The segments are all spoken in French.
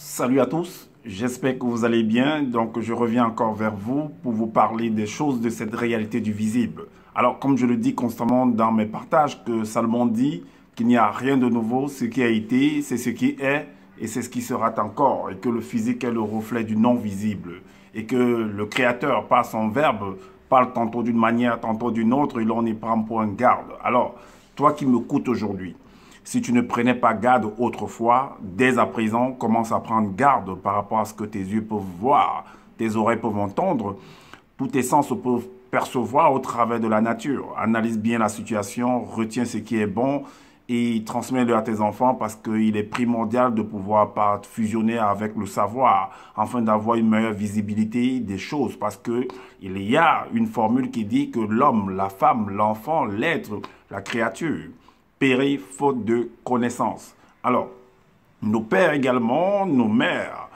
Salut à tous, j'espère que vous allez bien. Donc je reviens encore vers vous pour vous parler des choses de cette réalité du visible. Alors comme je le dis constamment dans mes partages, que Salomon dit qu'il n'y a rien de nouveau, ce qui a été, c'est ce qui est et c'est ce qui sera encore. Et que le physique est le reflet du non visible. Et que le Créateur, par son verbe, parle tantôt d'une manière, tantôt d'une autre, et l'on y prend pour un garde. Alors, toi qui m'écoutes aujourd'hui, si tu ne prenais pas garde autrefois, dès à présent, commence à prendre garde par rapport à ce que tes yeux peuvent voir, tes oreilles peuvent entendre, tous tes sens peuvent percevoir au travers de la nature. Analyse bien la situation, retiens ce qui est bon et transmets-le à tes enfants parce qu'il est primordial de pouvoir fusionner avec le savoir afin d'avoir une meilleure visibilité des choses parce qu'il y a une formule qui dit que l'homme, la femme, l'enfant, l'être, la créature périt faute de connaissance. Alors, nos pères également, nos mères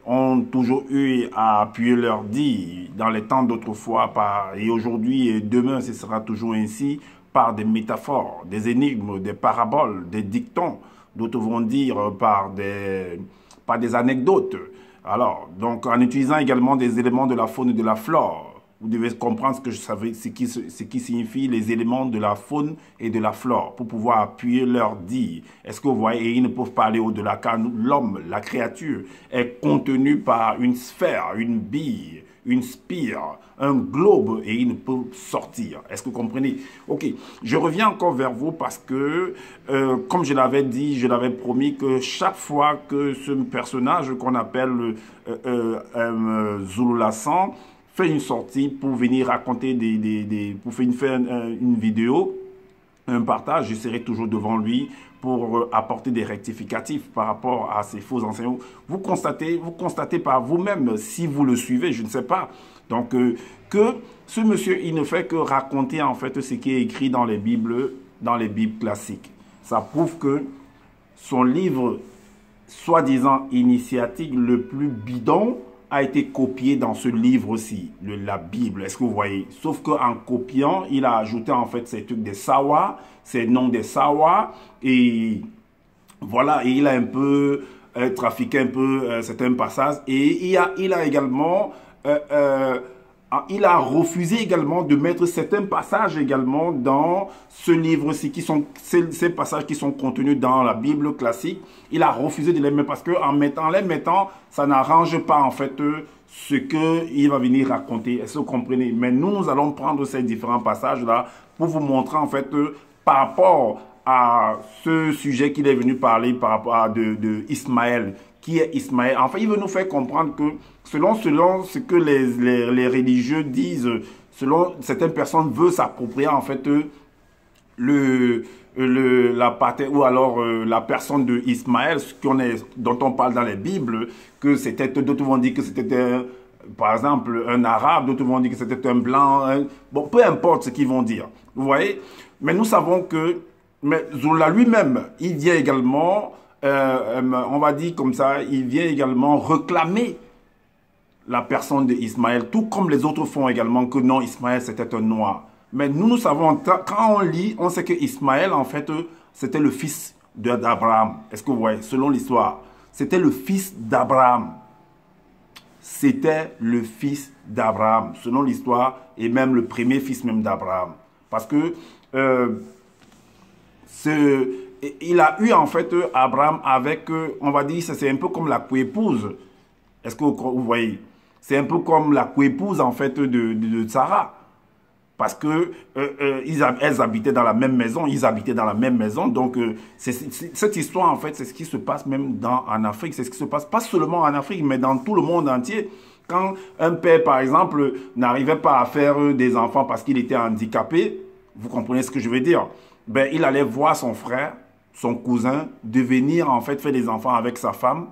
ont toujours eu à appuyer leur dit dans les temps d'autrefois et aujourd'hui et demain ce sera toujours ainsi par des métaphores, des énigmes, des paraboles, des dictons, d'autres vont dire par des anecdotes. Alors, donc en utilisant également des éléments de la faune et de la flore, vous devez comprendre ce qui signifie les éléments de la faune et de la flore pour pouvoir appuyer leur dit. Est-ce que vous voyez, et ils ne peuvent pas aller au-delà car l'homme, la créature, est contenu par une sphère, une bille, une spire, un globe et il ne peut sortir. Est-ce que vous comprenez? Ok, je reviens encore vers vous parce que, comme je l'avais dit, je l'avais promis que chaque fois que ce personnage qu'on appelle Zulu Lassan fait une sortie pour venir raconter pour faire une vidéo, un partage, je serai toujours devant lui pour apporter des rectificatifs par rapport à ces faux enseignements. Vous constatez par vous-même, si vous le suivez, je ne sais pas. Donc, que ce monsieur, il ne fait que raconter en fait ce qui est écrit dans les Bibles classiques. Ça prouve que son livre, soi-disant initiatique, le plus bidon, a été copié dans ce livre aussi, la Bible, est-ce que vous voyez? Sauf qu'en copiant, il a ajouté en fait ces trucs des Sawa, ces noms des Sawa, et voilà, et il a un peu trafiqué un peu certains passages, et il a également... il a refusé également de mettre certains passages également dans ce livre-ci, qui sont ces passages qui sont contenus dans la Bible classique. Il a refusé de les mettre parce qu'en les mettant, ça n'arrange pas en fait ce qu'il va venir raconter. Est-ce que vous comprenez? Mais nous allons prendre ces différents passages-là pour vous montrer en fait par rapport à ce sujet qu'il est venu parler par rapport à de Ismaël. Qui est Ismaël? Enfin, il veut nous faire comprendre que selon ce que les religieux disent, selon certaines personnes veulent s'approprier en fait la personne de Ismaël, dont on parle dans les Bibles, que c'était, d'autres vont dire que c'était par exemple un arabe, d'autres vont dire que c'était un blanc, bon, peu importe ce qu'ils vont dire, vous voyez, mais nous savons que Zola lui-même, il vient également, on va dire comme ça, il vient également réclamer la personne d'Ismaël, tout comme les autres font également que non, Ismaël c'était un noir. Mais nous savons, quand on lit, on sait que Ismaël, en fait, c'était le fils d'Abraham. Est-ce que vous voyez, selon l'histoire, c'était le fils d'Abraham. C'était le fils d'Abraham, selon l'histoire, et même le premier fils même d'Abraham. Parce que il a eu en fait Abraham avec, on va dire, c'est un peu comme la coépouse. Est-ce que vous voyez? C'est un peu comme la coépouse en fait de Sarah. Parce que elles habitaient dans la même maison, ils habitaient dans la même maison. Donc, cette histoire, en fait, c'est ce qui se passe même en Afrique. C'est ce qui se passe pas seulement en Afrique, mais dans tout le monde entier. Quand un père, par exemple, n'arrivait pas à faire des enfants parce qu'il était handicapé, vous comprenez ce que je veux dire? Ben, il allait voir son frère, son cousin, devenir, en fait, faire des enfants avec sa femme.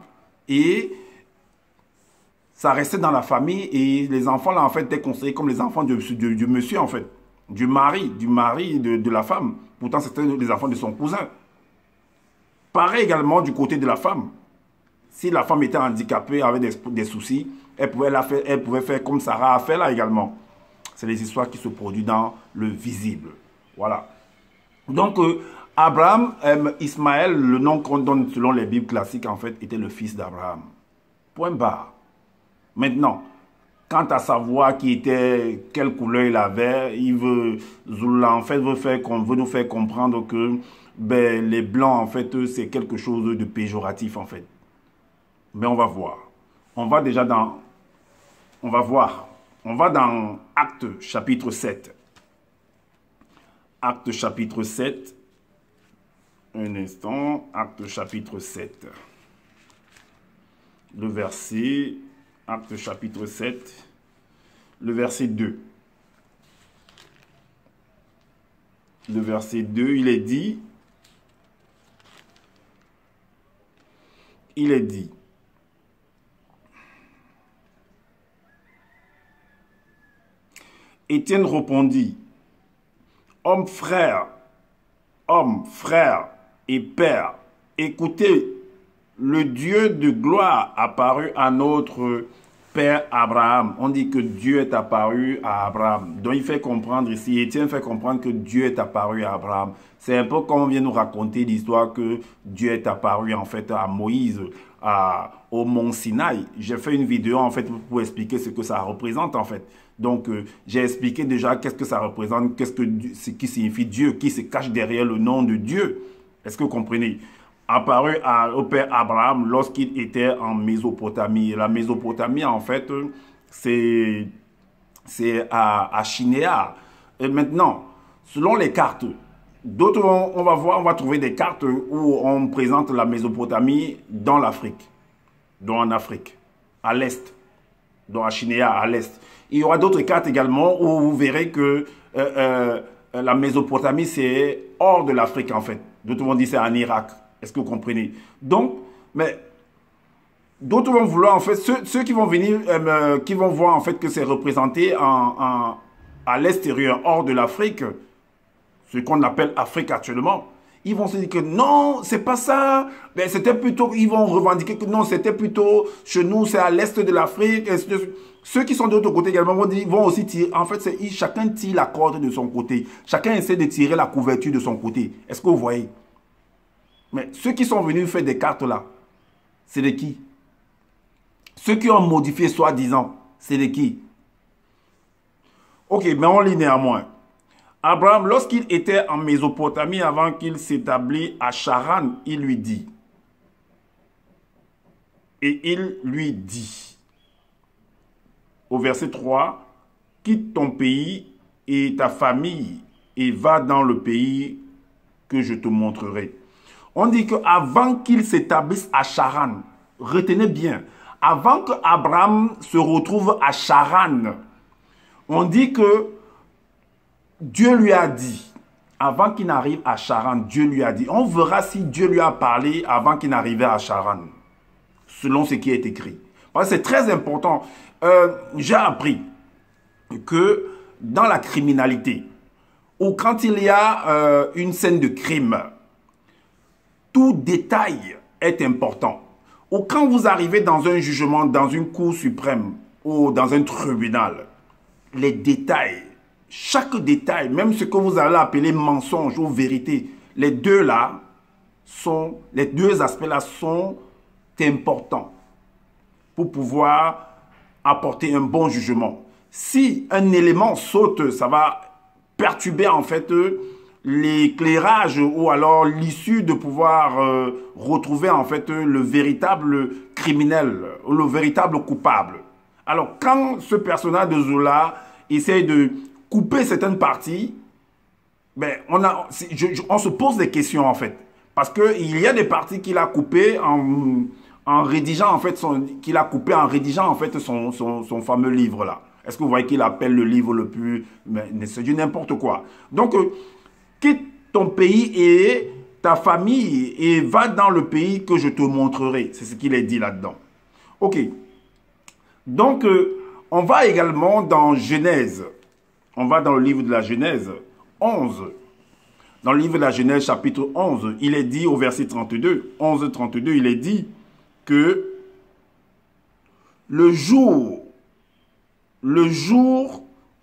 Et ça restait dans la famille et les enfants, là, en fait, étaient considérés comme les enfants du monsieur, en fait. Du mari de la femme. Pourtant, c'était les enfants de son cousin. Pareil également du côté de la femme. Si la femme était handicapée, avait des soucis, elle pouvait faire comme Sarah a fait là également. C'est les histoires qui se produisent dans le visible. Voilà. Donc, Abraham, Ismaël, le nom qu'on donne selon les Bibles classiques, en fait, était le fils d'Abraham. Point barre. Maintenant, quant à savoir qui était, quelle couleur il avait, il veut, Zoula, en fait, veut nous faire comprendre que ben, les blancs, en fait, c'est quelque chose de péjoratif, en fait. Mais on va voir. On va déjà dans... On va voir. On va dans Actes chapitre 7. Actes chapitre 7. Un instant. Actes chapitre 7. Le verset... Actes chapitre 7. Le verset 2. Le verset 2, il est dit... Il est dit... Étienne répondit, homme, frère et père, écoutez, le Dieu de gloire apparut à notre père Abraham. On dit que Dieu est apparu à Abraham. Donc il fait comprendre ici, Étienne fait comprendre que Dieu est apparu à Abraham. C'est un peu comme on vient nous raconter l'histoire que Dieu est apparu en fait à Moïse, au mont Sinaï. J'ai fait une vidéo en fait pour expliquer ce que ça représente en fait. Donc j'ai expliqué déjà qu'est-ce que ça représente, ce qui signifie Dieu, qui se cache derrière le nom de Dieu. Est-ce que vous comprenez? Apparu au père Abraham lorsqu'il était en Mésopotamie. La Mésopotamie en fait c'est à Shinéar. Et maintenant, selon les cartes, d'autres, on va trouver des cartes où on présente la Mésopotamie dans l'Afrique, donc en Afrique, à l'est, donc à Shinéar, à l'est. Il y aura d'autres cartes également où vous verrez que la Mésopotamie, c'est hors de l'Afrique en fait. D'autres vont dire c'est en Irak. Est-ce que vous comprenez? Donc, mais d'autres vont vouloir en fait, ceux qui vont venir, qui vont voir en fait que c'est représenté à l'extérieur, hors de l'Afrique, ce qu'on appelle Afrique actuellement, ils vont se dire que non, c'est pas ça. Ben, c'était plutôt, ils vont revendiquer que non, c'était plutôt chez nous, c'est à l'est de l'Afrique. Ceux qui sont de l'autre côté également vont aussi tirer. En fait, chacun tire la corde de son côté. Chacun essaie de tirer la couverture de son côté. Est-ce que vous voyez? Mais ceux qui sont venus faire des cartes là, c'est de qui? Ceux qui ont modifié soi-disant, c'est de qui? Ok, mais on lit néanmoins. Abraham, lorsqu'il était en Mésopotamie, avant qu'il s'établisse à Charan, il lui dit. Et il lui dit, au verset 3, quitte ton pays et ta famille et va dans le pays que je te montrerai. On dit qu'avant qu'il s'établisse à Charan, retenez bien, avant qu'Abraham se retrouve à Charan, on dit que Dieu lui a dit, avant qu'il n'arrive à Charan, Dieu lui a dit, on verra si Dieu lui a parlé avant qu'il n'arrivait à Charan, selon ce qui est écrit. Parce que c'est très important. J'ai appris que dans la criminalité, ou quand il y a une scène de crime, tout détail est important. Ou quand vous arrivez dans un jugement, dans une cour suprême, ou dans un tribunal, les détails, chaque détail, même ce que vous allez appeler mensonge ou vérité, les deux aspects-là sont importants pour pouvoir apporter un bon jugement. Si un élément saute, ça va perturber en fait l'éclairage ou alors l'issue de pouvoir retrouver en fait le véritable criminel ou le véritable coupable. Alors quand ce personnage de Zola essaie de couper certaines parties, ben, on se pose des questions en fait. Parce qu'il y a des parties qu'il a coupées en rédigeant en fait son fameux livre là. Est-ce que vous voyez qu'il appelle le livre le plus... C'est du n'importe quoi. Donc, quitte ton pays et ta famille et va dans le pays que je te montrerai. C'est ce qu'il est dit là-dedans. Ok. Donc, on va également dans Genèse. On va dans le livre de la Genèse 11. Dans le livre de la Genèse chapitre 11, il est dit au verset 32, 11-32, il est dit que le jour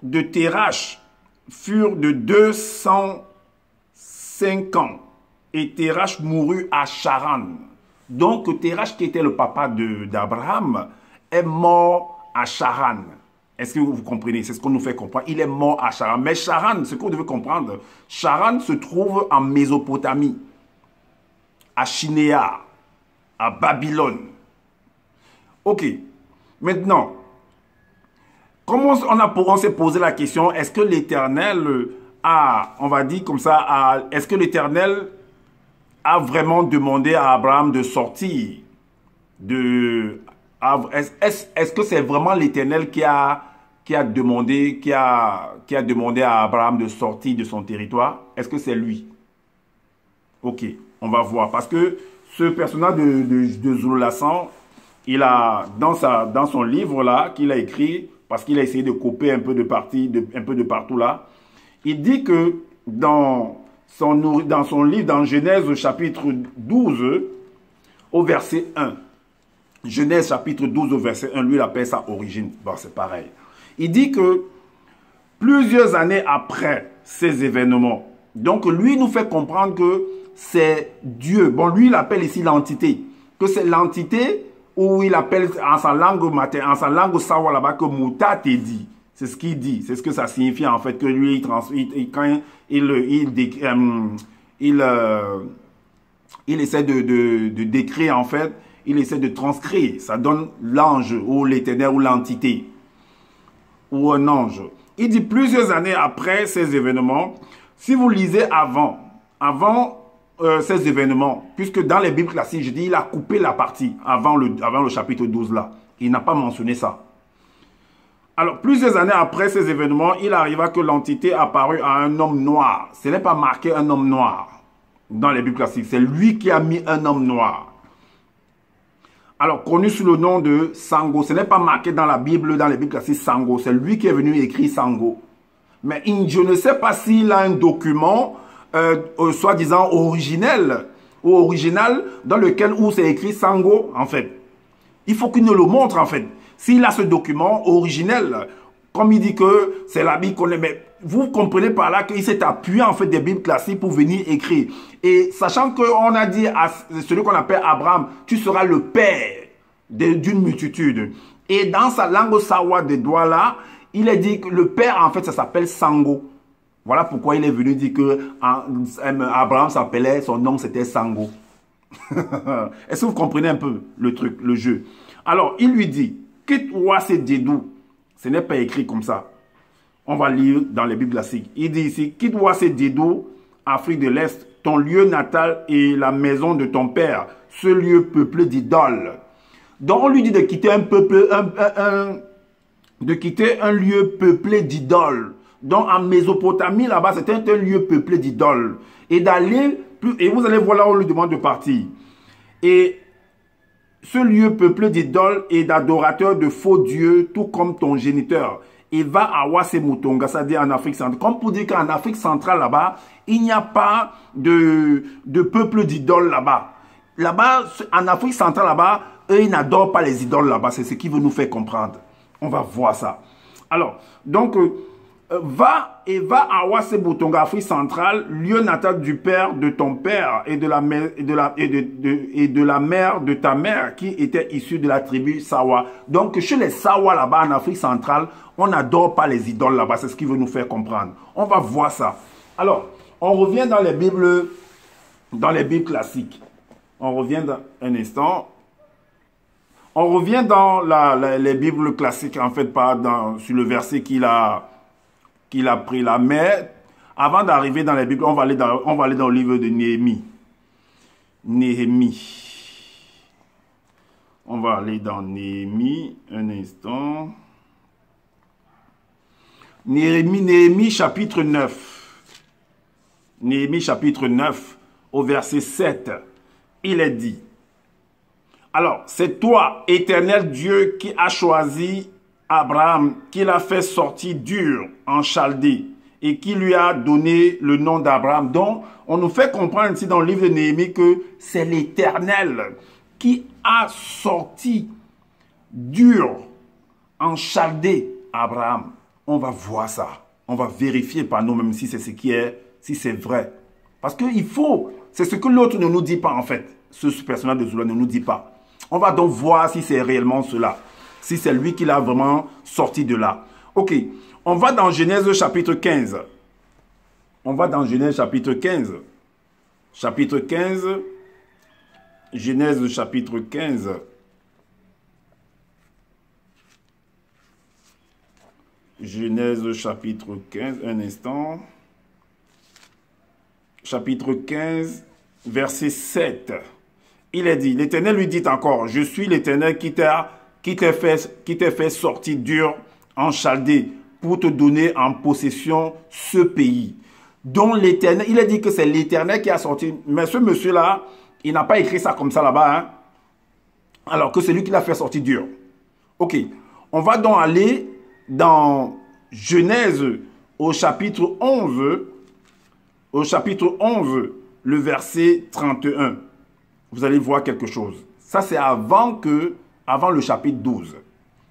de Térache furent de 205 ans et Terach mourut à Charan. Donc Terach, qui était le papa d'Abraham, est mort à Charan. Est-ce que vous comprenez? C'est ce qu'on nous fait comprendre. Il est mort à Charan. Mais Charan, ce que vous devez comprendre, Charan se trouve en Mésopotamie, à Shinéar, à Babylone. Ok. Maintenant, comment on s'est posé la question, est-ce que l'Éternel a, on va dire comme ça, est-ce que l'Éternel a vraiment demandé à Abraham de sortir est-ce que c'est vraiment l'Éternel qui a demandé à Abraham de sortir de son territoire? Est-ce que c'est lui? Ok, on va voir. Parce que ce personnage de Zululassan, il a, dans son livre là, qu'il a écrit, parce qu'il a essayé de couper un peu de partout là, il dit que dans son livre, dans Genèse chapitre 12, au verset 1, Genèse chapitre 12 au verset 1, lui il appelle ça origine. Bon, c'est pareil. Il dit que plusieurs années après ces événements, donc lui nous fait comprendre que c'est Dieu. Bon, lui il appelle ici l'entité. Que c'est l'entité où il appelle en sa langue maternelle, en sa langue sawa là-bas, que Mouta te dit. C'est ce qu'il dit. C'est ce que ça signifie en fait, que lui quand il essaie de décrire en fait, il essaie de transcrire. Ça donne l'ange ou l'éternel ou l'entité. Ou un ange. Il dit plusieurs années après ces événements, si vous lisez avant ces événements, puisque dans les Bibles classiques, je dis, il a coupé la partie avant le chapitre 12 là. Il n'a pas mentionné ça. Alors, plusieurs années après ces événements, il arriva que l'entité apparut à un homme noir. Ce n'est pas marqué un homme noir dans les Bibles classiques. C'est lui qui a mis un homme noir. Alors, connu sous le nom de Sango. Ce n'est pas marqué dans la Bible, dans les Bibles classiques, Sango. C'est lui qui est venu écrire Sango. Mais je ne sais pas s'il a un document, soi-disant original, ou original, dans lequel où c'est écrit Sango, en fait. Il faut qu'il nous le montre, en fait. S'il a ce document originel, comme il dit que c'est la Bible qu'on est, mais vous comprenez par là qu'il s'est appuyé en fait des Bibles classiques pour venir écrire. Et sachant qu'on a dit à celui qu'on appelle Abraham, tu seras le père d'une multitude. Et dans sa langue sawa de Douala, il est dit que le père en fait ça s'appelle Sango. Voilà pourquoi il est venu dire que Abraham s'appelait, son nom c'était Sango. Est-ce que vous comprenez un peu le truc, le jeu? Alors il lui dit, quitte Wase Djedou. Ce n'est pas écrit comme ça. On va lire dans les Bibles classiques. Il dit ici, quitte Wase Djedou, Afrique de l'Est, ton lieu natal et la maison de ton père, ce lieu peuplé d'idoles. Donc on lui dit de quitter un lieu peuplé d'idoles. Donc en Mésopotamie, là-bas, c'était un lieu peuplé d'idoles. Et d'aller, et vous allez voir là où on lui demande de partir. Et ce lieu peuplé d'idoles et d'adorateurs de faux dieux, tout comme ton géniteur. Il va à Wasemutonga, c'est-à-dire en Afrique centrale. Comme pour dire qu'en Afrique centrale, là-bas, il n'y a pas de peuple d'idoles là-bas. Là-bas, en Afrique centrale, là-bas, eux, ils n'adorent pas les idoles là-bas. C'est ce qui veut nous faire comprendre. On va voir ça. Alors, donc, va à Wasemutonga, Afrique centrale, lieu natal du père de ton père et de la mère de ta mère qui était issue de la tribu Sawa. Donc, chez les Sawa là-bas en Afrique centrale, on n'adore pas les idoles là-bas. C'est ce qui veut nous faire comprendre. On va voir ça. Alors, on revient dans les Bibles classiques. On revient dans un instant. On revient dans les Bibles classiques, en fait, sur le verset qu'il a pris là. Mais avant d'arriver dans les Bibles, on va aller dans le livre de Néhémie. On va aller dans Néhémie, un instant. Néhémie chapitre 9. Néhémie chapitre 9, au verset 7. Il est dit, alors, c'est toi, éternel Dieu, qui a choisi Abraham, qui l'a fait sortir d'Ur en Chaldée et qui lui a donné le nom d'Abraham. Donc, on nous fait comprendre ici dans le livre de Néhémie que c'est l'Éternel qui a sorti d'Ur en Chaldée Abraham. On va voir ça. On va vérifier par nous-mêmes si c'est ce qui est, si c'est vrai. Parce qu'il faut, c'est ce que l'autre ne nous dit pas en fait. Ce personnage de Zola ne nous dit pas. On va donc voir si c'est réellement cela. Si c'est lui qui l'a vraiment sorti de là. Ok, on va dans Genèse chapitre 15. On va dans Genèse chapitre 15. Chapitre 15. Genèse chapitre 15. Genèse chapitre 15. Un instant. Chapitre 15, verset 7. Il est dit, l'Éternel lui dit encore, je suis l'Éternel qui t'a fait sortir d'Ur en Chaldée pour te donner en possession ce pays. Donc l'Éternel, il a dit que c'est l'Éternel qui a sorti. Mais ce monsieur-là, il n'a pas écrit ça comme ça là-bas. Hein? Alors que c'est lui qui l'a fait sortir d'Ur. Ok, on va donc aller dans Genèse au chapitre 11. Au chapitre 11, le verset 31. Vous allez voir quelque chose. Ça, c'est avant le chapitre 12.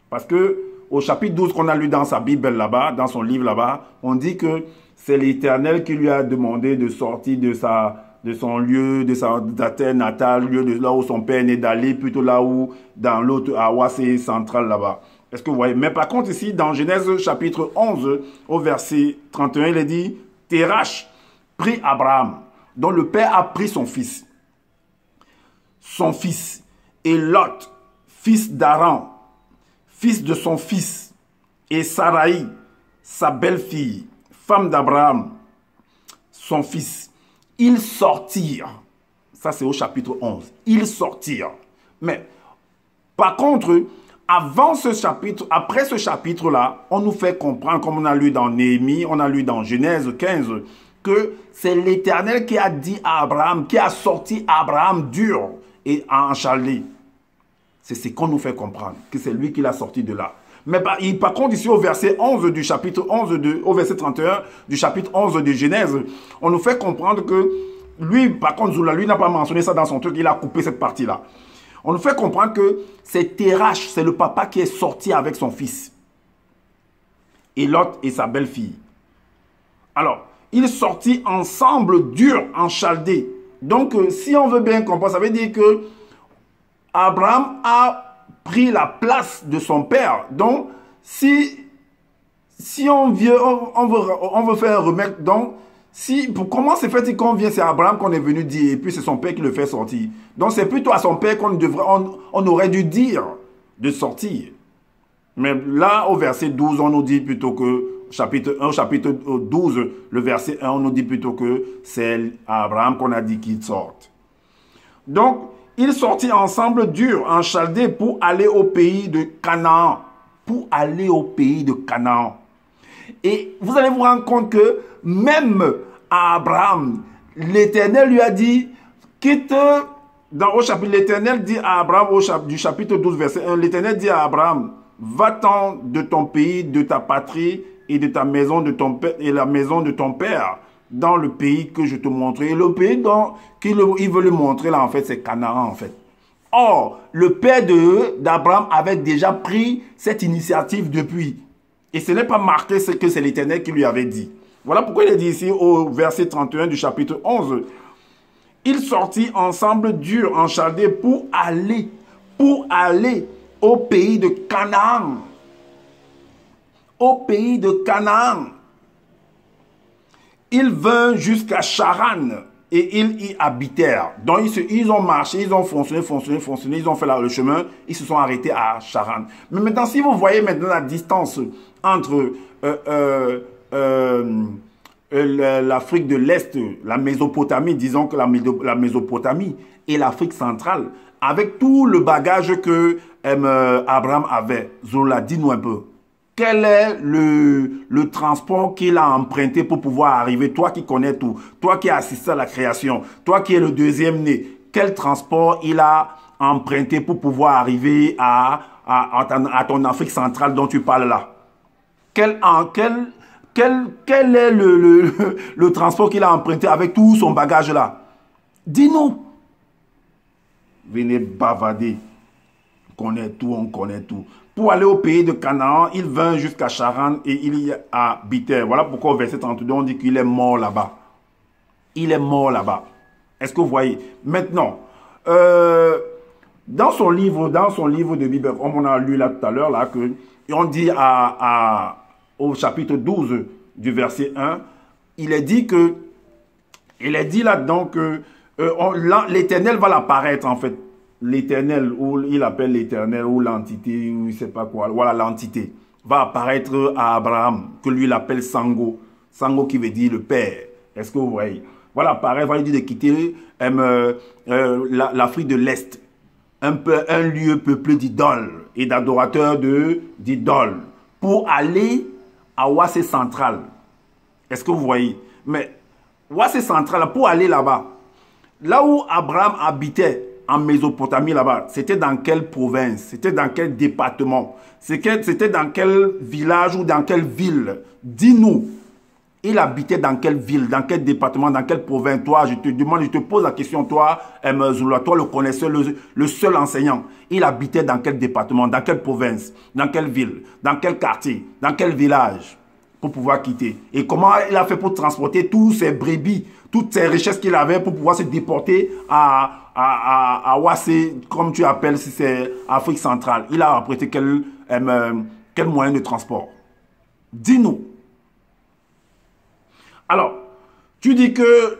Parce que au chapitre 12 qu'on a lu dans sa Bible là-bas, dans son livre là-bas, on dit que c'est l'Éternel qui lui a demandé de sortir de son lieu, de sa terre natale, lieu de là où son père est né, d'aller plutôt là où, dans l'autre, à Ouassé central là-bas. Est-ce que vous voyez? Mais par contre ici, dans Genèse chapitre 11, au verset 31, il est dit, Térach prit Abraham, dont le père a pris son fils, et Lot, fils d'Aran, fils de son fils, et Saraï, sa belle-fille, femme d'Abraham, son fils. Ils sortirent. Ça, c'est au chapitre 11. Ils sortirent. Mais, par contre, avant ce chapitre, après ce chapitre-là, on nous fait comprendre, comme on a lu dans Néhémie, on a lu dans Genèse 15, que c'est l'Éternel qui a dit à Abraham, qui a sorti Abraham d'Ur et en Chaldée. C'est ce qu'on nous fait comprendre, que c'est lui qui l'a sorti de là. Mais par contre, ici au verset 11 du chapitre 11, au verset 31 du chapitre 11 de Genèse, on nous fait comprendre que lui, par contre, Zola, lui n'a pas mentionné ça dans son truc, il a coupé cette partie-là. On nous fait comprendre que c'est Térach, c'est le papa qui est sorti avec son fils. Et Lot et sa belle-fille. Alors, ils sortis ensemble d'Ur en Chaldée. Donc, si on veut bien comprendre, ça veut dire que Abraham a pris la place de son père. Donc, si on veut faire un remède, donc, comment c'est fait qu'on vient, c'est Abraham qu'on est venu dire, et puis c'est son père qui le fait sortir. Donc, c'est plutôt à son père on aurait dû dire de sortir. Mais là, au verset 12, on nous dit plutôt que, chapitre 12, le verset 1, on nous dit plutôt que c'est à Abraham qu'on a dit qu'il sorte. Donc, ils sortirent ensemble d'Ur en Chaldée pour aller au pays de Canaan. Pour aller au pays de Canaan. Et vous allez vous rendre compte que même à Abraham, l'Éternel lui a dit, quitte, au chapitre, l'Éternel dit à Abraham, du chapitre 12, verset 1, l'Éternel dit à Abraham, va-t'en de ton pays, de ta patrie et de ta maison de ton père et la maison de ton père dans le pays que je te montrerai. Et le pays qu'il veut lui montrer là, en fait, c'est Canaan, en fait. Or, le père d'Abraham avait déjà pris cette initiative depuis. Et ce n'est pas marqué ce que c'est l'Éternel qui lui avait dit. Voilà pourquoi il est dit ici au verset 31 du chapitre 11. Ils sortirent ensemble d'Ur en Chaldée pour aller au pays de Canaan. Au pays de Canaan. Ils vinrent jusqu'à Charan et ils y habitèrent. Donc ils ont marché, ils ont fonctionné, ils ont fait le chemin, ils se sont arrêtés à Charan. Mais maintenant, si vous voyez maintenant la distance entre l'Afrique de l'Est, la Mésopotamie, disons que la Mésopotamie et l'Afrique centrale, avec tout le bagage que Abraham avait, Zola, dis-nous un peu. Quel est le transport qu'il a emprunté pour pouvoir arriver? Toi qui connais tout, toi qui as assisté à la création, toi qui es le deuxième né, quel transport il a emprunté pour pouvoir arriver à ton Afrique centrale dont tu parles là? Quel est le transport qu'il a emprunté avec tout son bagage là? Dis-nous. Venez bavader. On connaît tout. Pour aller au pays de Canaan, il vint jusqu'à Charan et il y habitait. Voilà pourquoi au verset 32, on dit qu'il est mort là-bas. Il est mort là-bas. Est-ce que vous voyez? Maintenant, dans son livre de Bible, comme on a lu là tout à l'heure, là, que on dit au chapitre 12 du verset 1, il est dit là-dedans que l'Éternel va l'apparaître en fait. L'Éternel, ou il appelle l'Éternel, ou l'entité, ou je ne sais pas quoi, voilà, l'entité, va apparaître à Abraham, que lui il appelle Sango. Sango qui veut dire le Père. Est-ce que vous voyez? Voilà, pareil, va lui dire de quitter l'Afrique de l'Est. Un lieu peuplé d'idoles et d'adorateurs d'idoles pour aller à Ouassé Central. Est-ce que vous voyez? Mais Ouassé Central, pour aller là-bas, là où Abraham habitait en Mésopotamie là-bas, c'était dans quelle province? C'était dans quel département? C'était dans quel village ou dans quelle ville? Dis-nous. Il habitait dans quelle ville, dans quel département, dans quelle province? Toi, je te demande, je te pose la question, toi, Zoula, toi le connaisseur, le seul enseignant. Il habitait dans quel département, dans quelle province, dans quelle ville, dans quel quartier, dans quel village pour pouvoir quitter? Et comment il a fait pour transporter tous ses brebis, toutes ces richesses qu'il avait pour pouvoir se déporter à Ouassé, comme tu appelles, si c'est Afrique centrale? Il a apprêté quel moyen de transport? Dis-nous. Alors, tu dis que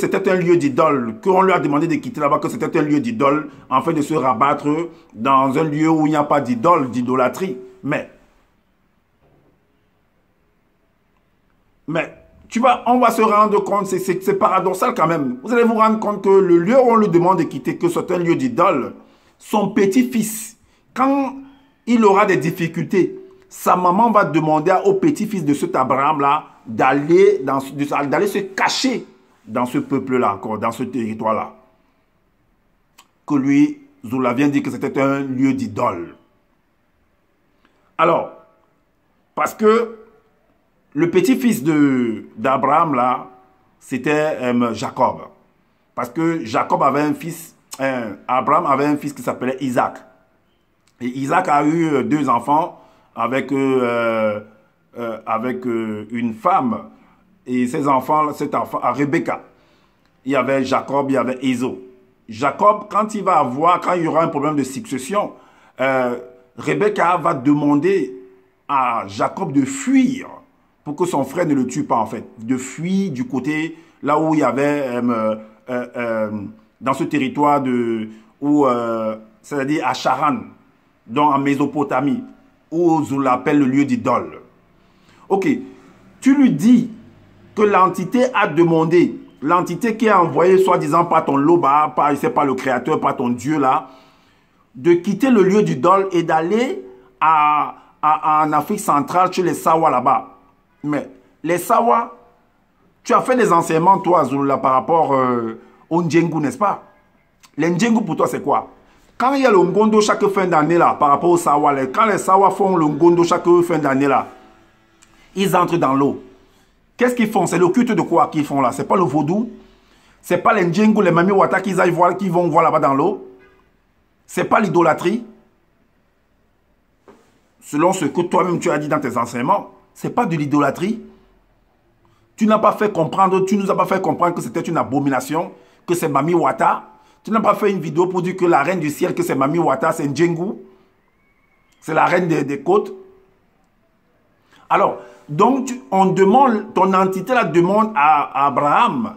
c'était un lieu d'idole, qu'on lui a demandé de quitter là-bas, que c'était un lieu d'idole, en fait de se rabattre dans un lieu où il n'y a pas d'idole, d'idolâtrie. Mais, on va se rendre compte, c'est paradoxal quand même. Vous allez vous rendre compte que le lieu où on lui demande de quitter, que c'est un lieu d'idole, son petit-fils, quand il aura des difficultés, sa maman va demander au petit-fils de cet Abraham-là d'aller se cacher dans ce peuple-là, encore, dans ce territoire-là. Que lui, Zoula vient dire que c'était un lieu d'idole. Alors, parce que le petit-fils d'Abraham, là, c'était Jacob. Parce que Jacob avait un fils, Abraham avait un fils qui s'appelait Isaac. Et Isaac a eu 2 enfants avec une femme. Et cet enfant, à Rebecca. Il y avait Jacob, il y avait Ésaü. Jacob, quand il y aura un problème de succession, Rebecca va demander à Jacob de fuir pour que son frère ne le tue pas en fait. De fuir du côté là où il y avait, dans ce territoire c'est-à-dire à Charan, donc en Mésopotamie, où on l'appelle le lieu d'idole. Ok, tu lui dis que l'entité a demandé, l'entité qui a envoyé soi-disant par ton loba, je sais pas, le créateur, par ton Dieu là, de quitter le lieu d'idole et d'aller en Afrique centrale chez les Sawa là-bas. Mais les Sawa, tu as fait des enseignements toi Zula par rapport au Ndjengu, n'est-ce pas? Les Ndjengu pour toi c'est quoi? Quand il y a le Ngondo chaque fin d'année là, par rapport aux Sawa, quand les Sawa font le Ngondo chaque fin d'année là, ils entrent dans l'eau. Qu'est-ce qu'ils font? C'est le culte de quoi qu'ils font là? C'est pas le vaudou? C'est pas les Ndjengu, les Mami Wata qui vont voir là-bas dans l'eau? C'est pas l'idolâtrie? Selon ce que toi-même tu as dit dans tes enseignements, c'est pas de l'idolâtrie? Tu n'as pas fait comprendre, tu nous as pas fait comprendre que c'était une abomination, que c'est Mami Wata? Tu n'as pas fait une vidéo pour dire que la reine du ciel, que c'est Mami Wata, c'est Ndjengu? C'est la reine des côtes? Alors, donc, on demande, ton entité là demande à Abraham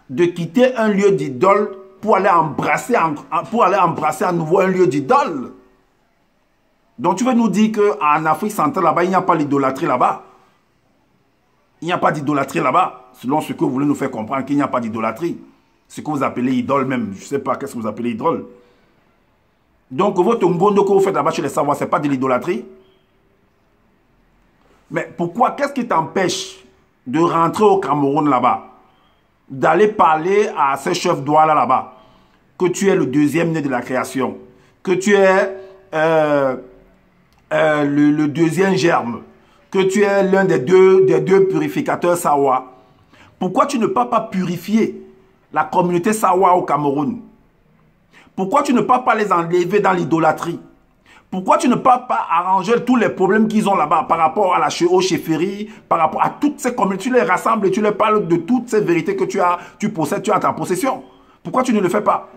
de quitter un lieu d'idole pour aller embrasser à nouveau un lieu d'idole. Donc, tu veux nous dire qu'en Afrique centrale, là-bas, il n'y a pas l'idolâtrie là-bas? Il n'y a pas d'idolâtrie là-bas, selon ce que vous voulez nous faire comprendre qu'il n'y a pas d'idolâtrie. Ce que vous appelez idole même, je ne sais pas qu'est-ce que vous appelez idole. Donc, votre ngondo que vous faites là-bas chez les Savoies, ce n'est pas de l'idolâtrie? Mais pourquoi, qu'est-ce qui t'empêche de rentrer au Cameroun là-bas, d'aller parler à ces chefs douala là-bas, que tu es le deuxième né de la création, que tu es le deuxième germe, que tu es l'un des deux purificateurs Sawa? Pourquoi tu ne peux pas purifier la communauté Sawa au Cameroun? Pourquoi tu ne peux pas les enlever dans l'idolâtrie? Pourquoi tu ne peux pas arranger tous les problèmes qu'ils ont là-bas par rapport à aux chefferies, par rapport à toutes ces communautés? Tu les rassembles et tu leur parles de toutes ces vérités que tu possèdes, tu as en ta possession. Pourquoi tu ne le fais pas?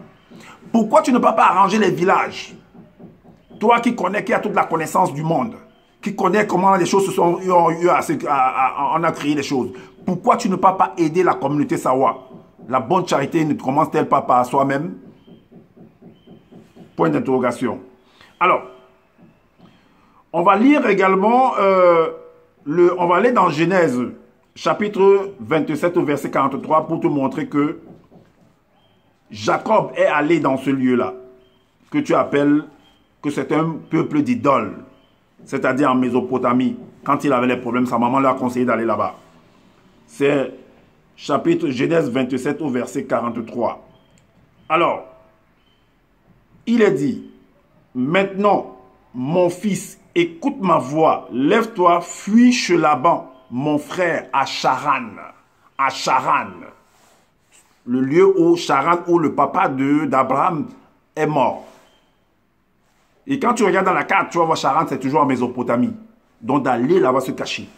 Pourquoi tu ne peux pas arranger les villages? Toi qui connais, qui as toute la connaissance du monde, qui connais comment les choses se sont... on a créé les choses. Pourquoi tu ne peux pas aider la communauté Sawa? La bonne charité ne commence-t-elle pas par soi-même? Point d'interrogation. Alors, on va lire également, on va aller dans Genèse, chapitre 27 au verset 43 pour te montrer que Jacob est allé dans ce lieu-là, que tu appelles, que c'est un peuple d'idoles, c'est-à-dire en Mésopotamie. Quand il avait les problèmes, sa maman lui a conseillé d'aller là-bas. C'est chapitre Genèse 27 au verset 43. Alors, il est dit, maintenant, mon fils, écoute ma voix, lève-toi, fuis chez Laban, mon frère, à Charan. À Charan. Le lieu où Charan, où le papa d'Abraham est mort. Et quand tu regardes dans la carte, tu vas voir Charan, c'est toujours en Mésopotamie. Donc d'aller là-bas se cacher.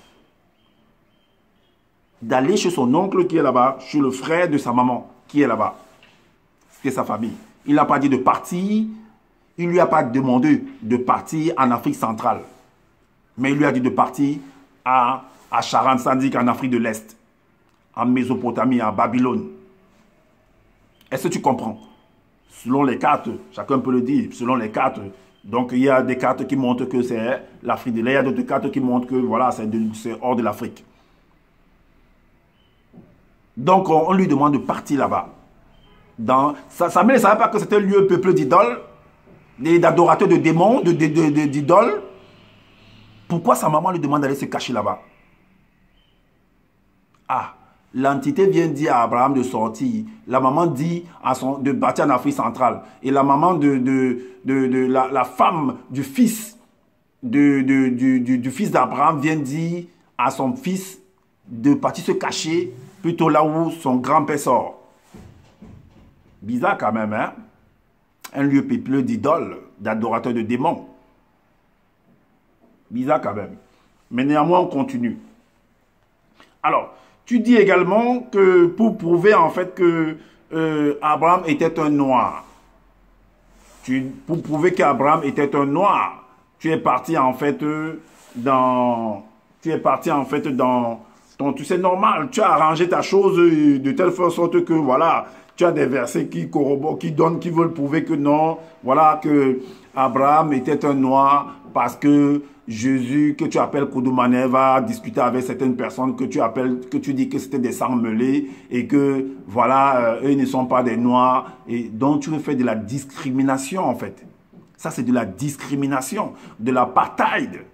D'aller chez son oncle qui est là-bas, chez le frère de sa maman qui est là-bas. C'était sa famille. Il n'a pas dit de partir. Il ne lui a pas demandé de partir en Afrique centrale. Mais il lui a dit de partir à Charan, tandis qu'en Afrique de l'Est, en Mésopotamie, à Babylone. Est-ce que tu comprends? Selon les cartes, chacun peut le dire, selon les cartes. Donc il y a des cartes qui montrent que c'est l'Afrique de l'Est. Il y a d'autres cartes qui montrent que voilà, c'est hors de l'Afrique. Donc on lui demande de partir là-bas. Samuel ne savait pas que c'était un lieu peuplé d'idoles, d'adorateurs de démons, d'idoles. Pourquoi sa maman lui demande d'aller se cacher là-bas? Ah, l'entité vient dire à Abraham de sortir. La maman dit de partir en Afrique centrale. Et la maman la femme du fils du fils d'Abraham vient dire à son fils de partir se cacher plutôt là où son grand-père sort. Bizarre quand même, hein? Un lieu peuplé d'idoles, d'adorateurs de démons. Bizarre quand même. Mais néanmoins, on continue. Alors, tu dis également que pour prouver en fait que Abraham était un noir. Pour prouver qu'Abraham était un noir, tu es parti en fait dans... Tu sais, normal, tu as arrangé ta chose de telle sorte que, voilà, tu as des versets qui corroborent, qui veulent prouver que non, voilà, que Abraham était un noir parce que Jésus, que tu appelles Koudoumane, va discuter avec certaines personnes que tu dis que c'était des sangs mêlés et que, voilà, eux ne sont pas des noirs. Et donc, tu veux faire de la discrimination, en fait. Ça, c'est de la discrimination, de l'apartheid.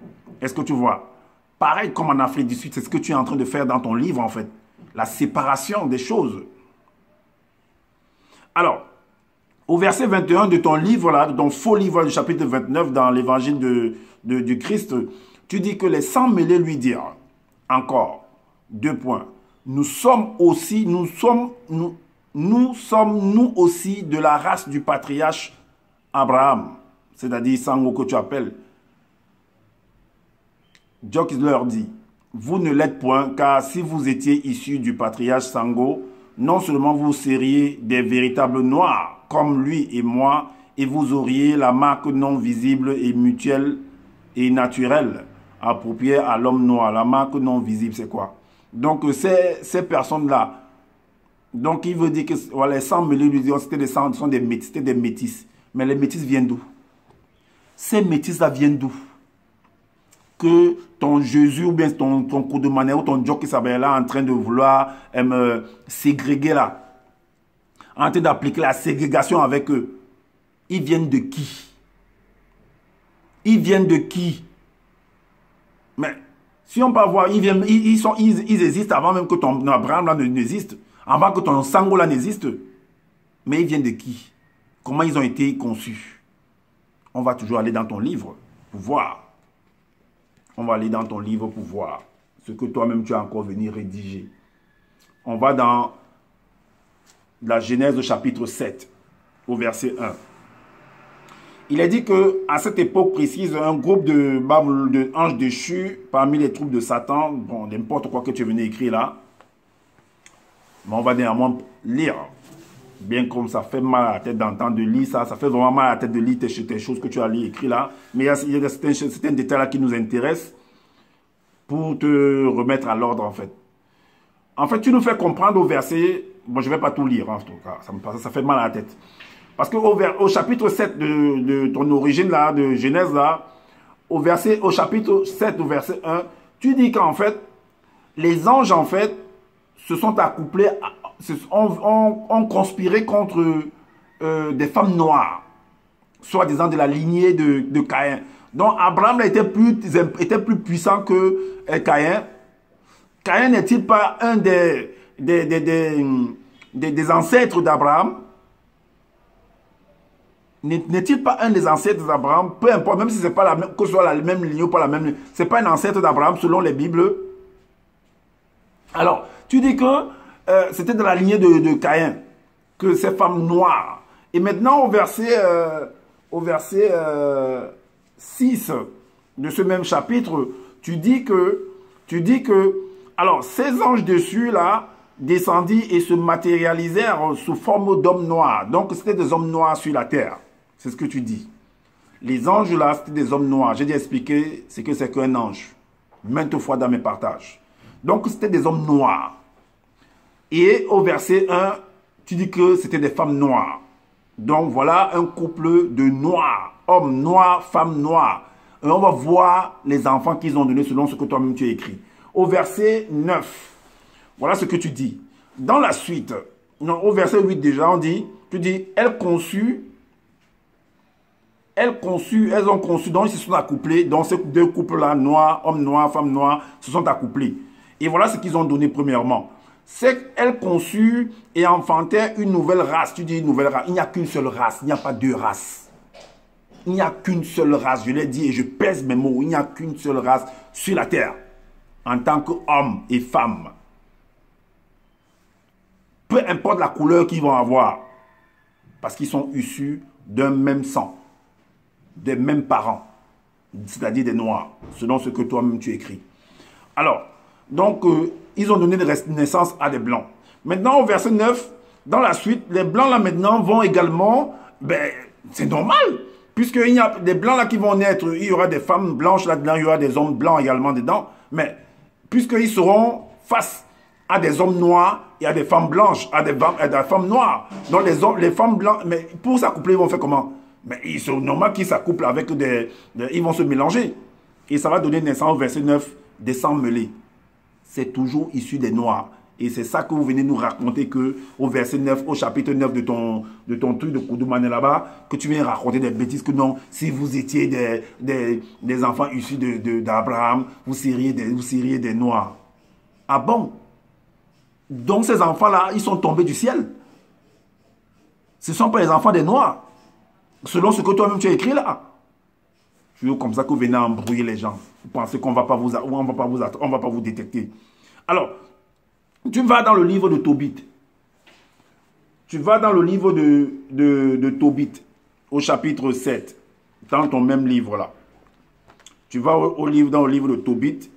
Est-ce que tu vois? Pareil comme en Afrique du Sud, c'est ce que tu es en train de faire dans ton livre, en fait. La séparation des choses. Alors, au verset 21 de ton livre, là, de ton faux livre du chapitre 29 dans l'évangile du Christ, tu dis que les sangs mêlés lui dirent, encore, 2 points, nous sommes nous aussi de la race du patriarche Abraham, c'est-à-dire Sango que tu appelles. Jock leur dit, vous ne l'êtes point, car si vous étiez issus du patriarche Sango, non seulement vous seriez des véritables noirs, comme lui et moi, et vous auriez la marque non visible et mutuelle et naturelle, appropriée à l'homme noir. La marque non visible, c'est quoi? Donc, ces personnes-là, donc il veut dire que voilà, les sangs mêlés, c'était des métis. Mais les métis viennent d'où? Ces métis-là viennent d'où? Que ton Jésus ou bien ton Koudoumane ou ton Djok qui s'appelle là en train de vouloir ségréguer là, en train d'appliquer la ségrégation avec eux. Ils viennent de qui? Ils viennent de qui? Mais si on peut voir, ils existent avant même que ton Abraham là n'existe, avant que ton Sango là n'existe. Mais ils viennent de qui? Comment ils ont été conçus? On va toujours aller dans ton livre pour voir. On va aller dans ton livre pour voir ce que toi-même tu as encore venu rédiger. On va dans la Genèse chapitre 7, au verset 1. Il est dit qu'à cette époque précise, un groupe de anges déchus parmi les troupes de Satan, bon, n'importe quoi que tu venais écrire là, mais on va néanmoins lire. Bien comme ça fait mal à la tête d'entendre de lire ça, ça fait vraiment mal à la tête de lire tes choses que tu as écrites là. Mais il y a certains détails là qui nous intéressent pour te remettre à l'ordre en fait. En fait, tu nous fais comprendre au verset, bon je ne vais pas tout lire en tout cas, ça fait mal à la tête. Parce qu'au chapitre 7 de ton origine là, de Genèse là, au chapitre 7, au verset 1, tu dis qu'en fait, les anges en fait se sont accouplés, ont conspiré contre des femmes noires, soi-disant de la lignée de Caïn. Donc Abraham était plus puissant que Caïn. Caïn n'est-il pas un des ancêtres d'Abraham? N'est-il pas un des ancêtres d'Abraham? Peu importe, même si c'est pas la même, que ce soit la même ligne ou pas la même ligne, c'est pas un ancêtre d'Abraham selon les Bibles. Alors, tu dis que c'était de la lignée de Caïn, que ces femmes noires. Et maintenant, au verset 6 de ce même chapitre, tu dis que, alors, ces anges dessus, là, descendit et se matérialisèrent sous forme d'hommes noirs. Donc, c'était des hommes noirs sur la terre. C'est ce que tu dis. Les anges, là, c'était des hommes noirs. J'ai déjà expliqué ce que c'est qu'un ange, maintes fois dans mes partages. Donc, c'était des hommes noirs. Et au verset 1, tu dis que c'était des femmes noires. Donc, voilà un couple de noirs. Hommes noirs, femmes noires. Et on va voir les enfants qu'ils ont donnés selon ce que toi-même tu as écrit. Au verset 9, voilà ce que tu dis. Dans la suite, non, au verset 8 déjà, tu dis, elles ont conçu, donc ils se sont accouplés, donc ces deux couples-là, noirs, hommes noirs, femmes noires, se sont accouplés. Et voilà ce qu'ils ont donné premièrement. C'est qu'elles conçurent et enfantèrent une nouvelle race. Tu dis une nouvelle race, il n'y a qu'une seule race, il n'y a pas deux races. Il n'y a qu'une seule race, je l'ai dit et je pèse mes mots, il n'y a qu'une seule race sur la terre, en tant qu'hommes et femmes. Peu importe la couleur qu'ils vont avoir, parce qu'ils sont issus d'un même sang, des mêmes parents, c'est-à-dire des noirs, selon ce que toi-même tu écris. Alors, donc, ils ont donné naissance à des blancs. Maintenant, au verset 9, dans la suite, les blancs là maintenant vont également, ben, c'est normal, puisqu'il y a des blancs là qui vont naître, il y aura des femmes blanches là-dedans, il y aura des hommes blancs également dedans, mais puisqu'ils seront face à des hommes noirs et à des femmes blanches, à des femmes noires. Donc les femmes blanches, mais pour s'accoupler, ils vont faire comment? Mais c'est normal qu'ils s'accouplent avec ils vont se mélanger. Et ça va donner naissance au verset 9, des sangs mêlés. C'est toujours issu des noirs. Et c'est ça que vous venez nous raconter que au verset 9, au chapitre 9 de ton truc de Koudoumane là-bas, que tu viens raconter des bêtises que non, si vous étiez des enfants issus d'Abraham, vous seriez des noirs. Ah bon? Donc ces enfants-là, ils sont tombés du ciel. Ce ne sont pas les enfants des noirs. Selon ce que toi-même tu as écrit là. C'est comme ça que vous venez embrouiller les gens. Vous pensez qu'on ne va pas vous détecter. Alors, tu vas dans le livre de Tobit. Tu vas dans le livre de Tobit, au chapitre 7, dans ton même livre là. Tu vas dans le livre de Tobit.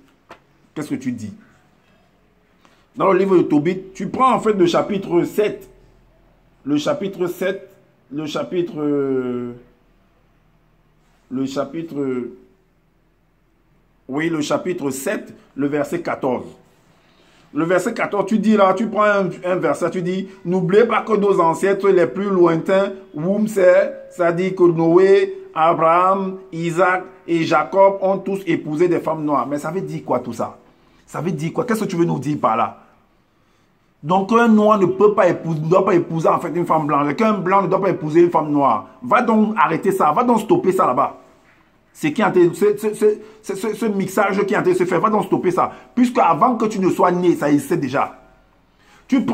Qu'est-ce que tu dis? Dans le livre de Tobit, tu prends en fait le chapitre 7. Le chapitre 7, le chapitre 7, le verset 14. Le verset 14, tu dis là, tu prends un verset, tu dis, n'oubliez pas que nos ancêtres les plus lointains, c'est-à-dire que Noé, Abraham, Isaac et Jacob ont tous épousé des femmes noires. Mais ça veut dire quoi tout ça? Ça veut dire quoi? Qu'est-ce que tu veux nous dire par là? Donc un noir ne doit pas épouser en fait une femme blanche. Qu'un blanc ne doit pas épouser une femme noire. Va donc arrêter ça, va donc stopper ça là-bas. Ce mixage qui est en train de se faire, va donc stopper ça. Puisque avant que tu ne sois né, ça existait déjà. Tu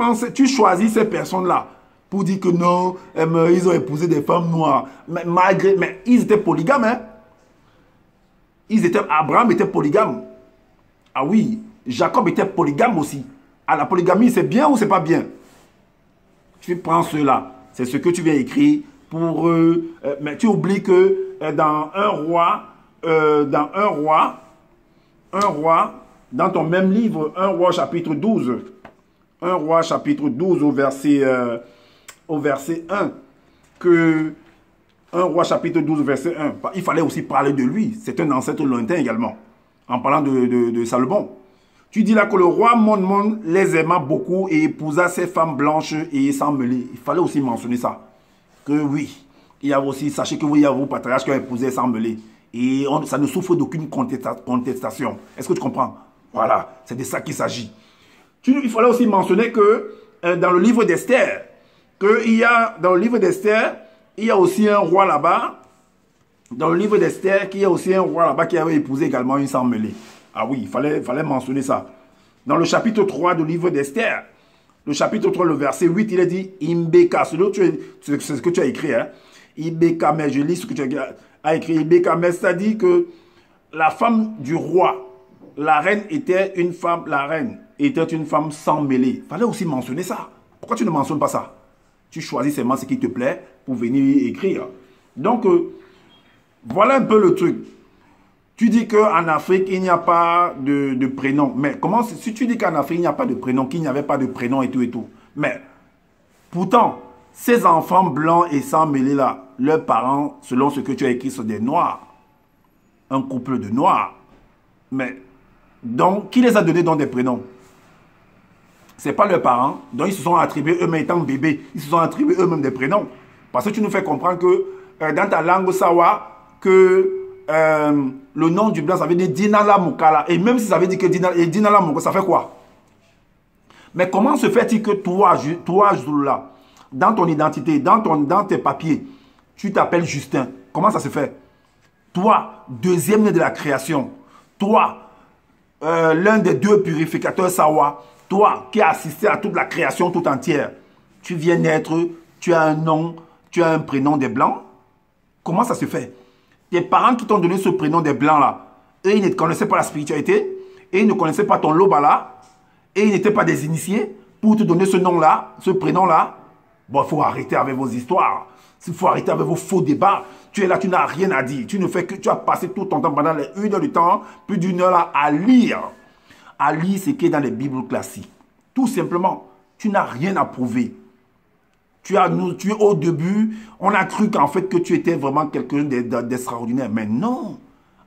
choisis ces personnes-là pour dire que non, ils ont épousé des femmes noires. Mais ils étaient polygames. Hein? Abraham était polygame. Ah oui, Jacob était polygame aussi. Ah, la polygamie, c'est bien ou c'est pas bien? Tu prends cela. C'est ce que tu viens écrire mais tu oublies que dans un roi, dans ton même livre, un roi chapitre 12, au verset 1, que un roi chapitre 12, verset 1, il fallait aussi parler de lui. C'est un ancêtre lointain également, en parlant de Salomon. Tu dis là que le roi Mon les aima beaucoup et épousa ses femmes blanches et sans mêler. Il fallait aussi mentionner ça. Que oui, il y a aussi, sachez que oui, il y a vos patriarches qui ont épousé sans mêler. Et ça ne souffre d'aucune contestation. Est-ce que tu comprends? Voilà, c'est de ça qu'il s'agit. Il fallait aussi mentionner que dans le livre d'Esther, il y a aussi un roi là-bas. Dans le livre d'Esther, il y a aussi un roi là-bas qui avait épousé également une sans mêlée. Ah oui, il fallait mentionner ça. Dans le chapitre 3 du livre d'Esther, le chapitre 3, le verset 8, il est dit Imbeka. C'est ce que tu as écrit. Hein? Imbeka, mais je lis ce que tu as écrit. Imbeka, mais ça dit que la femme du roi, la reine était une femme sans mêlée. Il fallait aussi mentionner ça. Pourquoi tu ne mentionnes pas ça? Tu choisis seulement ce qui te plaît pour venir écrire. Donc, voilà un peu le truc. Tu dis qu'en Afrique, il n'y a pas de prénom. Mais comment, si tu dis qu'en Afrique, il n'y a pas de prénom, qu'il n'y avait pas de prénom et tout et tout. Mais, pourtant, ces enfants blancs et sans mêlée là, leurs parents, selon ce que tu as écrit, sont des noirs. Un couple de noirs. Mais, donc, qui les a donné dans des prénoms? Ce n'est pas leurs parents. Donc, ils se sont attribués eux-mêmes étant bébés. Ils se sont attribués eux-mêmes des prénoms. Parce que tu nous fais comprendre que dans ta langue sawa, que le nom du blanc, ça veut dire Dinala Mukala. Et même si ça veut dire que Dinala Mukala, ça fait quoi? Mais comment se fait-il que toi, Zula, dans ton identité, dans tes papiers, tu t'appelles Justin? Comment ça se fait? Toi, deuxième né de la création. Toi, l'un des deux purificateurs Sawa. Toi, qui as assisté à toute la création tout entière. Tu viens naître, tu as un nom, tu as un prénom des blancs. Comment ça se fait? Tes parents qui t'ont donné ce prénom des blancs là, eux, ils ne connaissaient pas la spiritualité, et ils ne connaissaient pas ton lobala, et ils n'étaient pas des initiés pour te donner ce nom-là, ce prénom-là. Bon, il faut arrêter avec vos histoires. Il faut arrêter avec vos faux débats. Tu es là, tu n'as rien à dire. Tu ne fais que, tu as passé tout ton temps pendant les 1 heure du temps, plus d'1 heure là, à lire. À lire ce qui est dans les Bibles classiques. Tout simplement, tu n'as rien à prouver. Tu es au début, on a cru qu'en fait que tu étais vraiment quelqu'un d'extraordinaire. Mais non,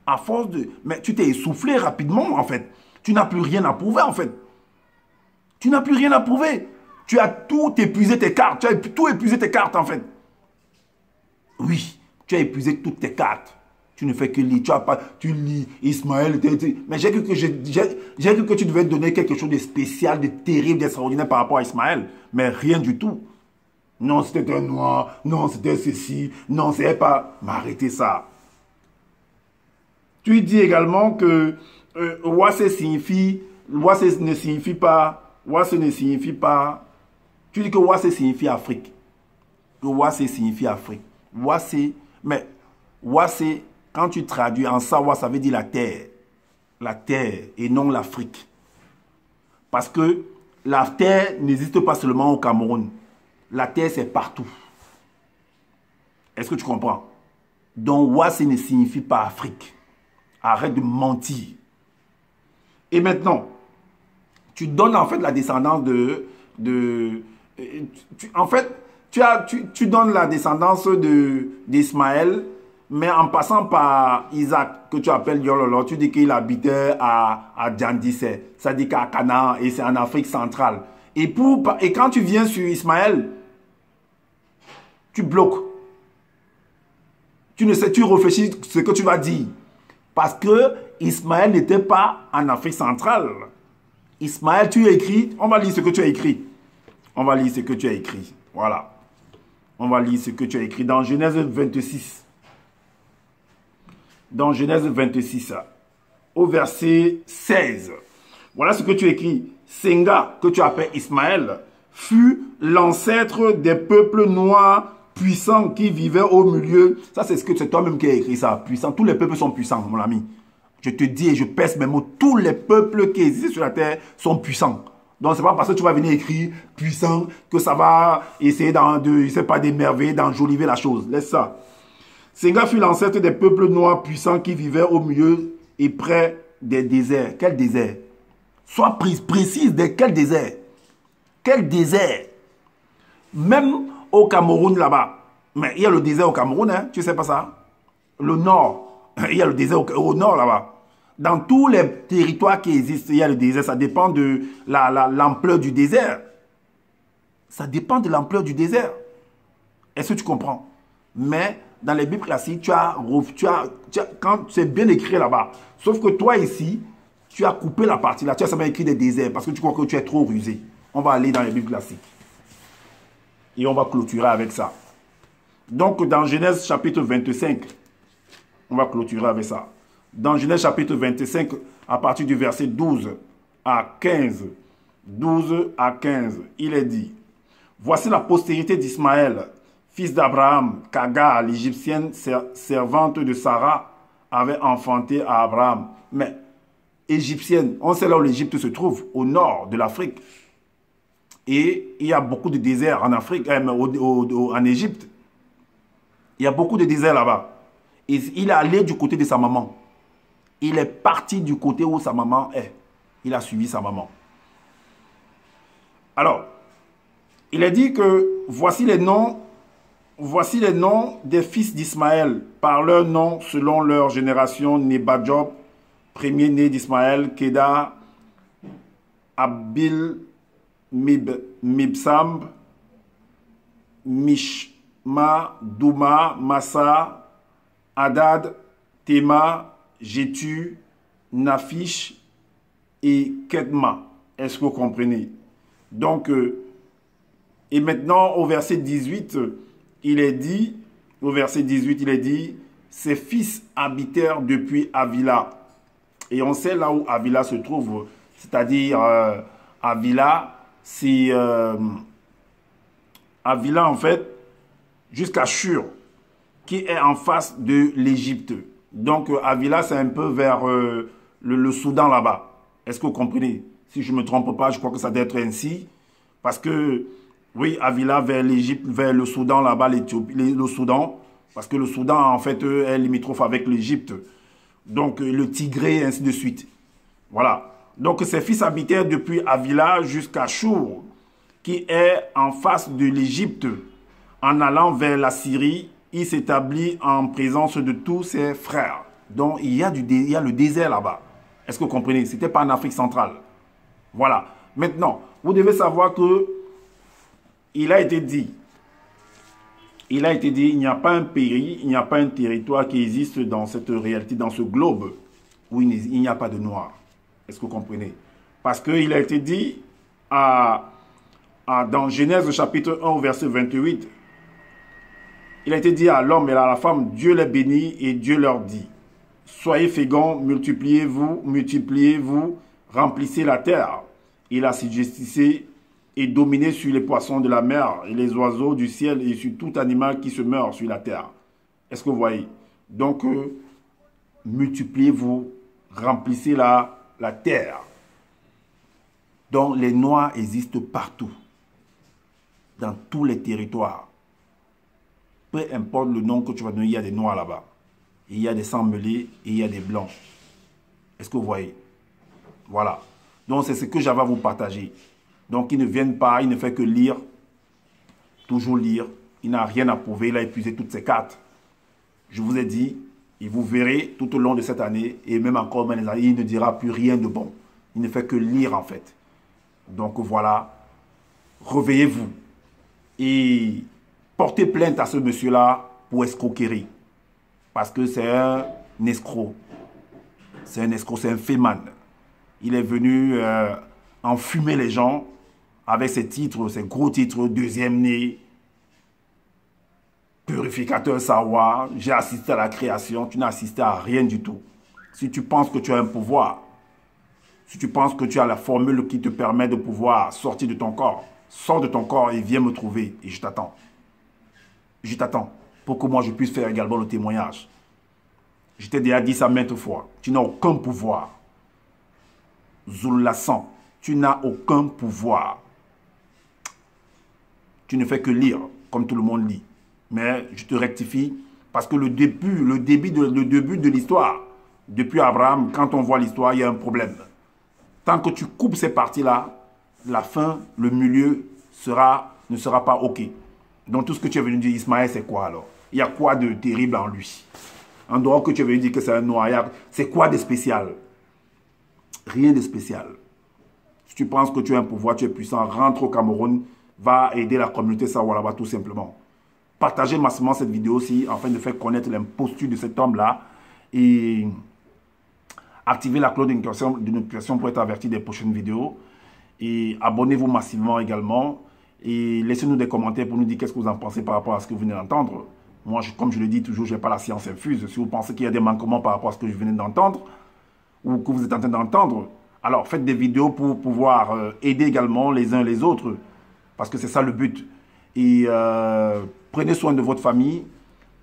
à force de... Mais tu t'es essoufflé rapidement en fait. Tu n'as plus rien à prouver en fait. Tu n'as plus rien à prouver. Tu as tout épuisé tes cartes. Tu as tout épuisé tes cartes en fait. Oui, tu as épuisé toutes tes cartes. Tu ne fais que lire. Tu lis Ismaël. Mais j'ai cru que tu devais donner quelque chose de spécial, de terrible, d'extraordinaire par rapport à Ismaël. Mais rien du tout. Non, c'était un noir. Non, c'était ceci. Non, c'est pas... Mais arrêtez ça. Tu dis également que Wase signifie... Wase ne signifie pas... Wase ne signifie pas... Tu dis que Wase signifie Afrique. Que Wase signifie Afrique. Wase... Mais Wase, quand tu traduis en Sawa, ça veut dire la terre. La terre et non l'Afrique. Parce que la terre n'existe pas seulement au Cameroun. La terre, c'est partout. Est-ce que tu comprends? Donc, Wase ne signifie pas Afrique. Arrête de mentir. Et maintenant, tu donnes en fait la descendance tu donnes la descendance d'Ismaël, mais en passant par Isaac, que tu appelles Yololo, tu dis qu'il habitait à Djandisse, ça dit qu'à Canaan, et c'est en Afrique centrale. Et quand tu viens sur Ismaël, tu bloques. Tu ne sais, tu réfléchis ce que tu vas dire. Parce que Ismaël n'était pas en Afrique centrale. Ismaël, tu as écrit, on va lire ce que tu as écrit. On va lire ce que tu as écrit. Voilà. On va lire ce que tu as écrit dans Genèse 26. Dans Genèse 26, au verset 16. Voilà ce que tu as écrit. Senga, que tu appelles Ismaël, fut l'ancêtre des peuples noirs puissants qui vivaient au milieu. Ça, c'est toi-même qui as écrit ça. Puissant. Tous les peuples sont puissants, mon ami. Je te dis et je pèse mes mots. Tous les peuples qui existent sur la terre sont puissants. Donc, c'est pas parce que tu vas venir écrire puissant que ça va essayer je sais pas, d'émerveiller, d'enjoliver la chose. Laisse ça. Senghor fut l'ancêtre des peuples noirs puissants qui vivaient au milieu et près des déserts. Quel désert? Sois précise de quel désert? Quel désert? Même au Cameroun là-bas. Mais il y a le désert au Cameroun, hein, tu sais pas ça? Le nord. Il y a le désert au nord là-bas. Dans tous les territoires qui existent, il y a le désert. Ça dépend de l'ampleur du désert. Ça dépend de l'ampleur du désert. Est-ce que tu comprends? Mais dans les Bibles classiques, quand c'est bien écrit là-bas. Sauf que toi ici, tu as coupé la partie là. Tu as seulement écrit des déserts parce que tu crois que tu es trop rusé. On va aller dans les Bibles classiques. Et on va clôturer avec ça. Donc, dans Genèse chapitre 25, on va clôturer avec ça. Dans Genèse chapitre 25, à partir du verset 12 à 15, il est dit, voici la postérité d'Ismaël, fils d'Abraham, qu'Agar, l'égyptienne servante de Sarah, avait enfanté à Abraham. Mais égyptienne, on sait là où l'Égypte se trouve, au nord de l'Afrique. Et il y a beaucoup de déserts en Afrique, en Égypte. Il y a beaucoup de déserts là-bas. Et il est allé du côté de sa maman. Il est parti du côté où sa maman est. Il a suivi sa maman. Alors, il est dit que voici les noms des fils d'Ismaël, par leur nom, selon leur génération: Nebadjob, premier-né d'Ismaël; Kéda, Abil, Mibsam, Mishma, Douma, Massa, Hadad, Tema, Jétu, Nafish et Kedma. Est-ce que vous comprenez? Donc, et maintenant au verset 18, il est dit, ses fils habitèrent depuis Avila. Et on sait là où Avila se trouve, c'est-à-dire Avila, c'est Avila en fait, jusqu'à Shur, qui est en face de l'Égypte. Donc Avila, c'est un peu vers le Soudan là-bas. Est-ce que vous comprenez? Si je ne me trompe pas, je crois que ça doit être ainsi. Parce que, oui, Avila vers l'Égypte, vers le Soudan là-bas, le Soudan. Parce que le Soudan, en fait, est limitrophe avec l'Égypte. Donc le Tigré, ainsi de suite. Voilà. Donc ses fils habitèrent depuis Avila jusqu'à Chour, qui est en face de l'Égypte. En allant vers la Syrie, il s'établit en présence de tous ses frères. Donc il y a le désert là-bas. Est-ce que vous comprenez? Ce n'était pas en Afrique centrale. Voilà. Maintenant, vous devez savoir que il a été dit, il n'y a pas un pays, il n'y a pas un territoire qui existe dans cette réalité, dans ce globe, où il n'y a pas de noirs. Est-ce que vous comprenez? Parce qu'il a été dit dans Genèse chapitre 1 au verset 28, il a été dit à l'homme et à la femme, Dieu les bénit et Dieu leur dit, soyez féconds, multipliez-vous, remplissez la terre et la subsistez et dominez sur les poissons de la mer et les oiseaux du ciel et sur tout animal qui se meurt sur la terre. Est-ce que vous voyez? Donc, multipliez-vous, remplissez la terre. Donc, les noirs existent partout, dans tous les territoires. Peu importe le nom que tu vas donner, il y a des noirs là-bas. Il y a des sans-mêlés et il y a des blancs. Est-ce que vous voyez? Voilà. Donc, c'est ce que j'avais à vous partager. Donc, ils ne viennent pas, il ne fait que lire, toujours lire. Il n'a rien à prouver, il a épuisé toutes ses cartes. Je vous ai dit, et vous verrez tout au long de cette année, et même encore dans les années, il ne dira plus rien de bon. Il ne fait que lire en fait. Donc voilà, réveillez-vous et portez plainte à ce monsieur-là pour escroquerie. Parce que c'est un escroc. C'est un escroc, c'est un féman. Il est venu enfumer les gens avec ses titres, ses gros titres, deuxième né, purificateur savoir, j'ai assisté à la création, tu n'as assisté à rien du tout. Si tu penses que tu as un pouvoir, si tu penses que tu as la formule qui te permet de pouvoir sortir de ton corps, sors de ton corps et viens me trouver et je t'attends. Je t'attends pour que moi je puisse faire également le témoignage. Je t'ai déjà dit ça maintes fois, tu n'as aucun pouvoir. Zoulassan, Tu n'as aucun pouvoir. Tu ne fais que lire, comme tout le monde lit. Mais je te rectifie, parce que le début de l'histoire, depuis Abraham, quand on voit l'histoire, il y a un problème. Tant que tu coupes ces parties-là, la fin, le milieu ne sera pas OK. Donc tout ce que tu es venu dire, Ismaël, c'est quoi alors? Il y a quoi de terrible en lui? En dehors que tu es venu dire que c'est un noyade, c'est quoi de spécial? Rien de spécial. Si tu penses que tu as un pouvoir, tu es puissant, rentre au Cameroun, va aider la communauté Sawalaba tout simplement. Partagez massivement cette vidéo aussi afin de faire connaître l'imposture de cet homme-là et activez la cloche de notification pour être averti des prochaines vidéos. Et abonnez-vous massivement également. Et laissez-nous des commentaires pour nous dire qu'est-ce que vous en pensez par rapport à ce que vous venez d'entendre. Moi, comme je le dis toujours, je n'ai pas la science infuse. Si vous pensez qu'il y a des manquements par rapport à ce que je venais d'entendre ou que vous êtes en train d'entendre, alors faites des vidéos pour pouvoir aider également les uns les autres. Parce que c'est ça le but. Et prenez soin de votre famille.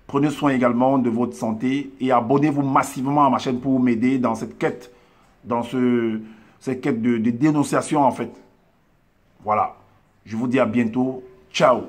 Prenez soin également de votre santé. Et abonnez-vous massivement à ma chaîne pour m'aider dans cette quête. Cette quête de dénonciation en fait. Voilà. Je vous dis à bientôt. Ciao.